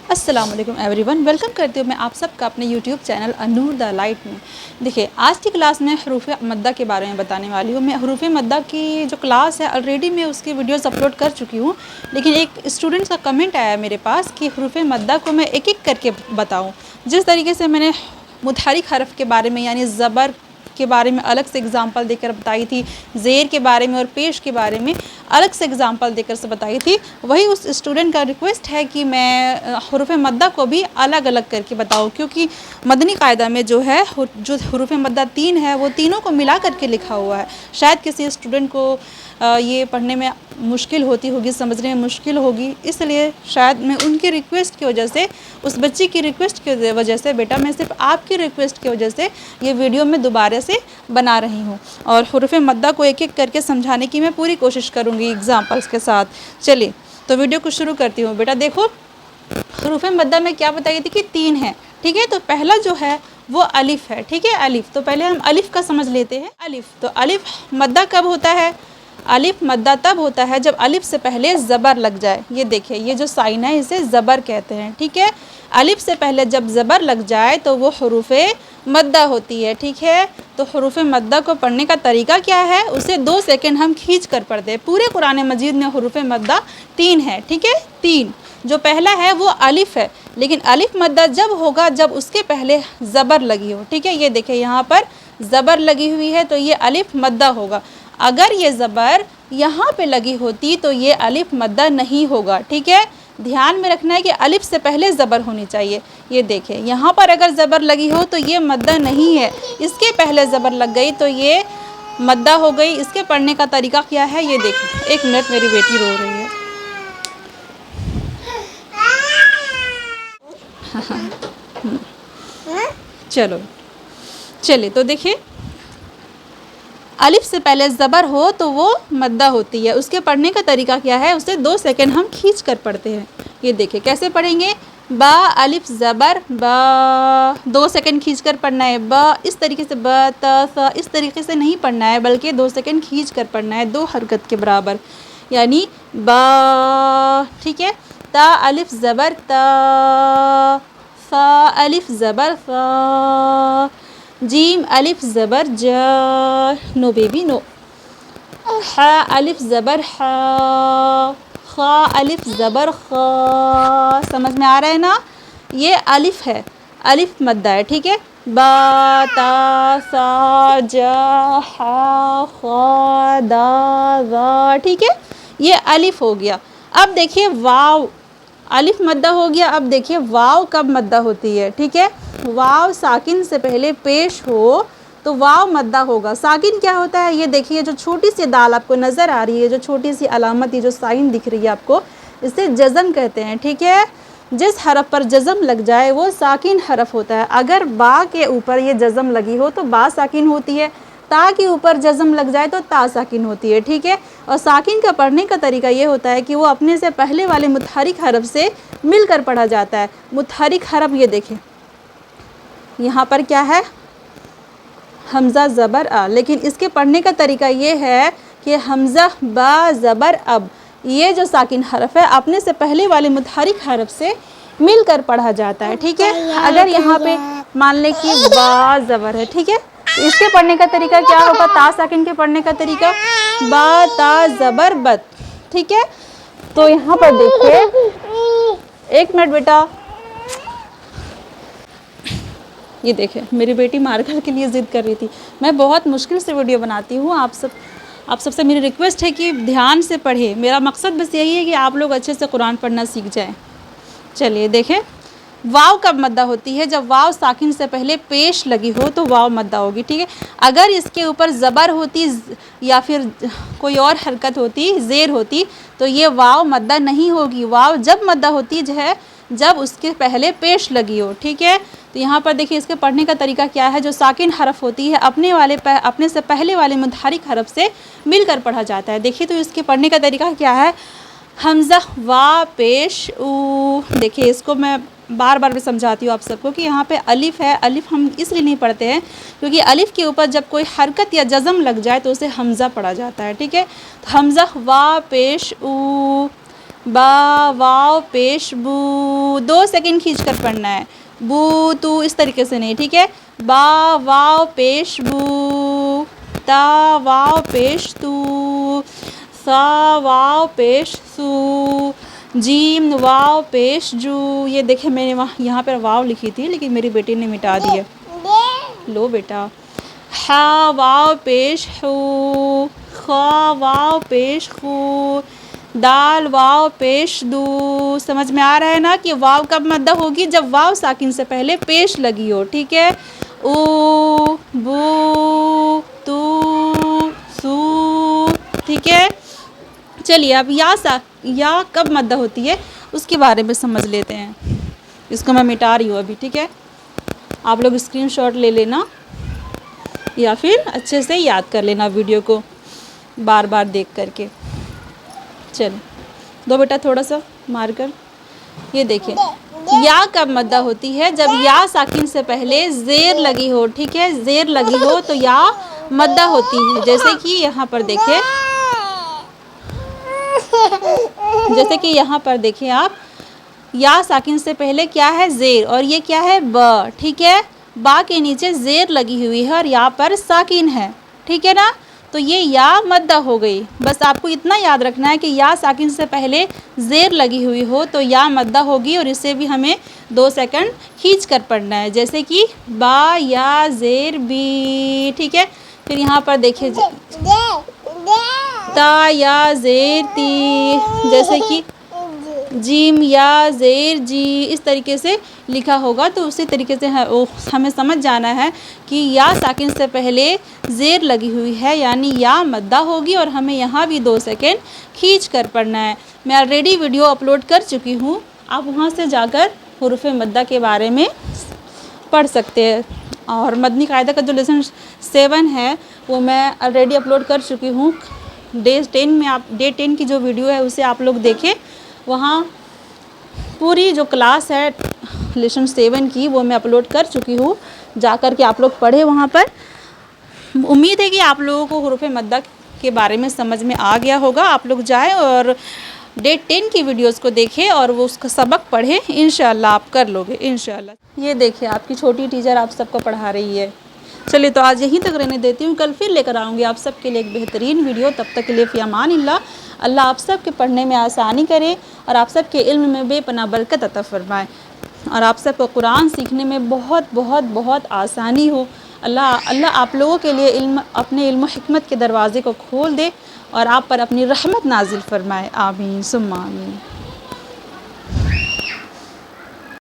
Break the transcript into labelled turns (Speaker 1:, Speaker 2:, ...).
Speaker 1: السلام علیکم every one, welcome کرتی ہوں میں آپ سب کا اپنے یوٹیوب چینل النور دا لائٹ میں۔ دیکھیے آج کی کلاس میں حروف مدہ کے بارے میں بتانے والی ہوں۔ میں حروف مدہ کی جو کلاس ہے آلریڈی میں اس کی ویڈیوز اپلوڈ کر چکی ہوں، لیکن ایک اسٹوڈنٹ کا کمنٹ آیا میرے پاس کہ حروف مدہ کو میں ایک ایک کر کے بتاؤں۔ جس طریقے سے میں نے متحرک حرف کے بارے میں یعنی زبر کے بارے میں الگ سے اگزامپل دے کر بتائی تھی، زیر کے بارے میں اور پیش کے بارے میں الگ سے اگزامپل دے کر سے بتائی تھی، وہی اس اسٹوڈنٹ کا ریکویسٹ ہے کہ میں حروف مدہ کو بھی الگ الگ کر کے بتاؤں، کیونکہ مدنی قاعدہ میں جو ہے جو حروف مدہ 3 ہے وہ تینوں کو ملا کر کے لکھا ہوا ہے۔ شاید کسی اسٹوڈنٹ کو یہ پڑھنے میں مشکل ہوتی ہوگی، سمجھنے میں مشکل ہوگی، اس لیے شاید میں ان کی ریکویسٹ کی وجہ سے، اس بچی کی ریکویسٹ کی وجہ سے، بیٹا میں صرف آپ کی ریکویسٹ کی وجہ سے یہ ویڈیو میں دوبارہ سے بنا رہی ہوں، اور حروف مدہ کو ایک ایک کر کے سمجھانے کی میں پوری کوشش کروں گی ایگزامپلس کے ساتھ۔ چلیے تو ویڈیو کو شروع کرتی ہوں۔ بیٹا دیکھو حروف مدہ میں کیا بتائی تھی کہ 3 ہے، ٹھیک ہے؟ تو پہلا جو ہے وہ الف ہے، ٹھیک ہے؟ الف، تو پہلے ہم الف کا سمجھ لیتے ہیں۔ الف، تو الف مدہ کب ہوتا ہے؟ الف مدہ تب ہوتا ہے جب الف سے پہلے زبر لگ جائے۔ یہ دیکھیں، یہ جو سائن ہے اسے زبر کہتے ہیں، ٹھیک ہے؟ الف سے پہلے جب زبر لگ جائے تو وہ حروف مدہ ہوتی ہے، ٹھیک ہے؟ تو حروف مدہ کو پڑھنے کا طریقہ کیا ہے؟ اسے 2 سیکنڈ ہم کھینچ کر پڑھتے ہیں۔ پورے قرآن مجید میں حروف مدہ 3 ہے، ٹھیک ہے؟ 3۔ جو پہلا ہے وہ الف ہے، لیکن الف مدہ جب ہوگا جب اس کے پہلے زبر لگی ہو، ٹھیک ہے؟ یہ دیکھیں یہاں پر زبر لگی ہوئی ہے تو یہ الف مدہ ہوگا۔ اگر یہ زبر یہاں پہ لگی ہوتی تو یہ الف مدہ نہیں ہوگا، ٹھیک ہے؟ دھیان میں رکھنا ہے کہ الف سے پہلے زبر ہونی چاہیے۔ یہ دیکھیں یہاں پر اگر زبر لگی ہو تو یہ مدہ نہیں ہے، اس کے پہلے زبر لگ گئی تو یہ مدہ ہو گئی۔ اس کے پڑھنے کا طریقہ کیا ہے؟ یہ دیکھیں، ایک منٹ میری بیٹی رو رہی ہے۔ چلے تو دیکھیں الف سے پہلے زبر ہو تو وہ مدہ ہوتی ہے۔ اس کے پڑھنے کا طریقہ کیا ہے؟ اسے 2 سیکنڈ ہم کھینچ کر پڑھتے ہیں۔ یہ دیکھیں کیسے پڑھیں گے؟ با الف زبر با، 2 سیکنڈ کھینچ کر پڑھنا ہے۔ با اس طریقے سے، با تا سا اس طریقے سے نہیں پڑھنا ہے، بلکہ 2 سیکنڈ کھینچ کر پڑھنا ہے، 2 حرکت کے برابر، یعنی با، ٹھیک ہے؟ تا الف زبر تا، فا الف زبر فا، جیم الف زبر جا، نو بیبی نو، حا الف زبر حا، خا الف زبر خا۔ سمجھ میں آ رہا ہے نا؟ یہ الف ہے، الف مدہ ہے، ٹھیک ہے؟ با تا سا جا حا خا دا ذا، ٹھیک ہے؟ یہ الف ہو گیا۔ اب دیکھیے واو، الف مدہ ہو گیا۔ اب دیکھیے واو کب مدہ ہوتی ہے، ٹھیک ہے؟ واو ساکن سے پہلے پیش ہو تو واو مدہ ہوگا۔ ساکن کیا ہوتا ہے؟ یہ دیکھیے جو چھوٹی سی دال آپ کو نظر آ رہی ہے، جو چھوٹی سی علامت، یہ جو سائن دکھ رہی ہے آپ کو، اسے جزم کہتے ہیں، ٹھیک ہے؟ جس حرف پر جزم لگ جائے وہ ساکن حرف ہوتا ہے۔ اگر با کے اوپر یہ جزم لگی ہو تو با ساکن ہوتی ہے، تا کے اوپر جزم لگ جائے تو تا ساکن ہوتی ہے، ٹھیک ہے؟ اور ساکن کا پڑھنے کا طریقہ یہ ہوتا ہے کہ وہ اپنے سے پہلے والے متحرک حرف سے مل کر پڑھا جاتا ہے۔ متحرک حرف یہ دیکھیں یہاں پر کیا ہے؟ حمزہ زبر آ، لیکن اس کے پڑھنے کا طریقہ یہ ہے کہ حمزہ با زبر اب، یہ جو ساکن حرف ہے اپنے سے پہلے والے متحرک حرف سے مل کر پڑھا جاتا ہے، ٹھیک ہے؟ اگر یہاں پہ مان لیں کہ با زبر ہے، ٹھیک ہے؟ تو اس کے پڑھنے کا طریقہ کیا ہوگا؟ تا ساکن کے پڑھنے کا طریقہ با تا زبر بت، ٹھیک ہے؟ تو یہاں پر دیکھیے، ایک منٹ بیٹا، یہ دیکھیں میری بیٹی مارکر کے لیے ضد کر رہی تھی۔ میں بہت مشکل سے ویڈیو بناتی ہوں، آپ سب سے میری ریکویسٹ ہے کہ دھیان سے پڑھیں۔ میرا مقصد بس یہی ہے کہ آپ لوگ اچھے سے قرآن پڑھنا سیکھ جائیں۔ چلیے دیکھیں واو کب مدہ ہوتی ہے؟ جب واو ساکن سے پہلے پیش لگی ہو تو واو مدہ ہوگی، ٹھیک ہے؟ اگر اس کے اوپر زبر ہوتی یا پھر کوئی اور حرکت ہوتی، زیر ہوتی، تو یہ واو مدہ نہیں ہوگی۔ واو جب مدہ ہوتی ہے جب اس کے پہلے پیش لگی ہو، ٹھیک ہے؟ تو یہاں پر دیکھیے اس کے پڑھنے کا طریقہ کیا ہے؟ جو ساکن حرف ہوتی ہے اپنے سے پہلے والے متحرک حرف سے مل کر پڑھا جاتا ہے۔ دیکھیے تو اس کے پڑھنے کا طریقہ کیا ہے؟ حمزہ وا پیش او، دیکھیے اس کو میں بار بار بھی سمجھاتی ہوں آپ سب کو کہ یہاں پہ الف ہے۔ الف ہم اس لیے نہیں پڑھتے ہیں کیونکہ الف کے اوپر جب کوئی حرکت یا جزم لگ جائے تو اسے حمزہ پڑھا جاتا ہے، ٹھیک ہے؟ تو حمزہ وا پیش او، با واو پیش بو، 2 سیکنڈ کھینچ کر پڑھنا ہے، بو تو اس طریقے سے نہیں، ٹھیک ہے، با واو پیش بو، تا واو پیش تو، سا واو پیش سو، جیم واو پیش جو۔ یہ دیکھیں میں نے یہاں پر واو لکھی تھی لیکن میری بیٹی نے مٹا دی ہے، لو بیٹا۔ ہا واو پیش ہو، خا واو پیش خو، دال واو پیش دو۔ سمجھ میں آ رہا ہے نا کہ واو کب مدہ ہوگی؟ جب واو ساکن سے پہلے پیش لگی ہو، ٹھیک ہے، او بو تو سو، ٹھیک ہے۔ چلیے اب یا کب مدہ ہوتی ہے اس کے بارے میں سمجھ لیتے ہیں۔ اس کو میں مٹا رہی ہوں ابھی، ٹھیک ہے، آپ لوگ اسکرین شاٹ لے لینا یا پھر اچھے سے یاد کر لینا ویڈیو کو بار بار دیکھ کر کے۔ چل دو بیٹا تھوڑا سا مار کر۔ یہ دیکھیں یا کب مدہ ہوتی ہے؟ جب یا ساکن سے پہلے زیر لگی ہو، ٹھیک ہے، زیر لگی ہو تو یا مدہ ہوتی ہے۔ جیسے کہ یہاں پر دیکھیں، جیسے کہ یہاں پر دیکھیں آپ، یا ساکن سے پہلے کیا ہے؟ زیر، اور یہ کیا ہے؟ با، ٹھیک ہے، با کے نیچے زیر لگی ہوئی ہے اور یا پر ساکن ہے، ٹھیک ہے نا، تو یہ یا مدہ ہو گئی۔ بس آپ کو اتنا یاد رکھنا ہے کہ یا ساکن سے پہلے زیر لگی ہوئی ہو تو یا مدہ ہوگی، اور اسے بھی ہمیں 2 سیکنڈ کھینچ کر پڑھنا ہے، جیسے کہ با یا زیر بی، ٹھیک ہے۔ پھر یہاں پر دیکھیں تا یا زیر تی، جیسے کہ جیم یا زیر جی، اس طریقے سے لکھا ہوگا، تو اسی طریقے سے ہمیں سمجھ جانا ہے کہ یا ساکن سے پہلے زیر لگی ہوئی ہے یعنی یا مدہ ہوگی، اور ہمیں یہاں بھی 2 سیکنڈ کھینچ کر پڑھنا ہے۔ میں آلریڈی ویڈیو اپلوڈ کر چکی ہوں، آپ وہاں سے جا کر حروف مدہ کے بارے میں پڑھ سکتے ہیں، اور مدنی قاعدہ کا جو لیسن 7 ہے وہ میں آلریڈی اپلوڈ کر چکی ہوں۔ ڈے 10 کی جو ویڈیو ہے اسے آپ لوگ دیکھیں، وہاں پوری جو کلاس ہے لیسن 7 کی وہ میں اپلوڈ کر چکی ہوں، جا کر کے آپ لوگ پڑھیں وہاں پر۔ امید ہے کہ آپ لوگوں کو حروف مدہ کے بارے میں سمجھ میں آ گیا ہوگا۔ آپ لوگ جائیں اور ڈے 10 کی ویڈیوز کو دیکھیں اور وہ اس کا سبق پڑھیں، انشاءاللہ آپ کر لوگے انشاءاللہ۔ یہ دیکھیں آپ کی چھوٹی ٹیچر آپ سب کو پڑھا رہی ہے۔ چلیے تو آج یہیں تک رہنے دیتی ہوں، کل پھر لے کر آؤں گی آپ سب کے لیے ایک بہترین ویڈیو۔ تب تک کے لیے فی امان اللہ۔ اللہ آپ سب کے پڑھنے میں آسانی کرے اور آپ سب کے علم میں بے پناہ برکت عطا فرمائے، اور آپ سب کو قرآن سیکھنے میں بہت بہت بہت آسانی ہو۔ اللہ آپ لوگوں کے لیے اپنے علم و حکمت کے دروازے کو کھول دے اور آپ پر اپنی رحمت نازل فرمائے، آمین ثم آمین۔